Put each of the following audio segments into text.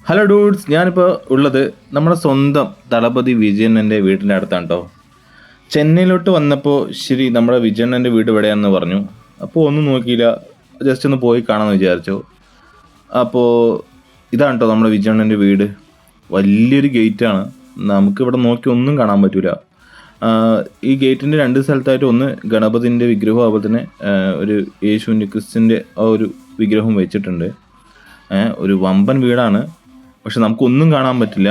Hello dudes, ഞാനിപ്പോൾ ഉള്ളത് നമ്മുടെ സ്വന്തം ദളപതി വിജയണ്ണൻ്റെ വീടിൻ്റെ അടുത്താണ് കേട്ടോ. ചെന്നൈയിലോട്ട് വന്നപ്പോൾ ശരി നമ്മുടെ വിജയണ്ണൻ്റെ വീട് എവിടെയാണെന്ന് പറഞ്ഞു. അപ്പോൾ ഒന്നും നോക്കിയില്ല, ജസ്റ്റ് ഒന്ന് പോയി കാണാമെന്ന് വിചാരിച്ചു. അപ്പോൾ ഇതാണ് കേട്ടോ നമ്മുടെ വിജയണ്ണൻ്റെ വീട്. വലിയൊരു ഗേറ്റാണ്, നമുക്കിവിടെ നോക്കി ഒന്നും കാണാൻ പറ്റില്ല. ഈ ഗേറ്റിൻ്റെ രണ്ട് സ്ഥലത്തായിട്ട് ഒന്ന് ഗണപതിൻ്റെ വിഗ്രഹവും അതുപോലെ തന്നെ ഒരു യേശുവിൻ്റെ ക്രിസ്ത്യൻ്റെ ആ ഒരു വിഗ്രഹം വെച്ചിട്ടുണ്ട്. ഒരു വമ്പൻ വീടാണ്, പക്ഷെ നമുക്കൊന്നും കാണാൻ പറ്റില്ല.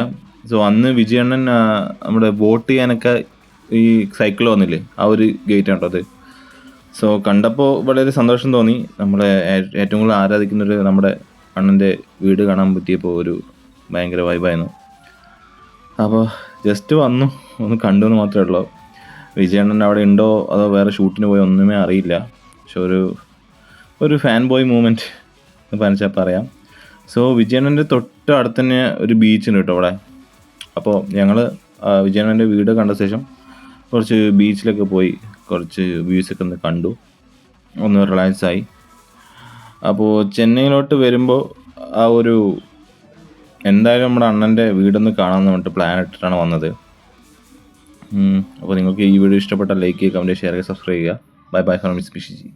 സോ അന്ന് വിജയണ്ണൻ നമ്മുടെ വോട്ട് ചെയ്യാനൊക്കെ ഈ സൈക്കിൾ വന്നില്ലേ, ആ ഒരു ഗേറ്റ് ആണ് അത്. സോ കണ്ടപ്പോൾ വളരെ സന്തോഷം തോന്നി. നമ്മളെ ഏറ്റവും കൂടുതൽ ആരാധിക്കുന്നൊരു നമ്മുടെ അണ്ണൻ്റെ വീട് കാണാൻ പറ്റിയപ്പോൾ ഒരു ഭയങ്കര വൈബായിരുന്നു. അപ്പോൾ ജസ്റ്റ് വന്നു, ഒന്ന് കണ്ടു എന്ന് മാത്രമേ ഉള്ളൂ. വിജയണ്ണൻ അവിടെ ഉണ്ടോ അതോ വേറെ ഷൂട്ടിന് പോയോ ഒന്നുമേ അറിയില്ല. പക്ഷെ ഒരു ഫാൻ ബോയ് മൂമെൻറ്റ് എന്ന് പറഞ്ഞാൽ പറയാം. സോ വിജയണ്ണൻ്റെ തൊട്ട് അടുത്ത് തന്നെ ഒരു ബീച്ചുണ്ട് കേട്ടോ അവിടെ. അപ്പോൾ ഞങ്ങൾ വിജയണ്ണൻ്റെ വീട് കണ്ട ശേഷം കുറച്ച് ബീച്ചിലൊക്കെ പോയി കുറച്ച് വ്യൂസൊക്കെ ഒന്ന് കണ്ടു, ഒന്ന് റിലാക്സായി. അപ്പോൾ ചെന്നൈയിലോട്ട് വരുമ്പോൾ ആ ഒരു എന്തായാലും നമ്മുടെ അണ്ണൻ്റെ വീടൊന്ന് കാണാമെന്ന് പറഞ്ഞിട്ട് പ്ലാൻ ഇട്ടിട്ടാണ് വന്നത്. അപ്പോൾ നിങ്ങൾക്ക് ഈ വീഡിയോ ഇഷ്ടപ്പെട്ടാൽ ലൈക്ക് ചെയ്യുക, കമൻറ്റ് ചെയ്യുക, ഷെയർ ചെയ്യുക, സബ്സ്ക്രൈബ് ചെയ്യുക. Bye bye from miss പിഷിജി.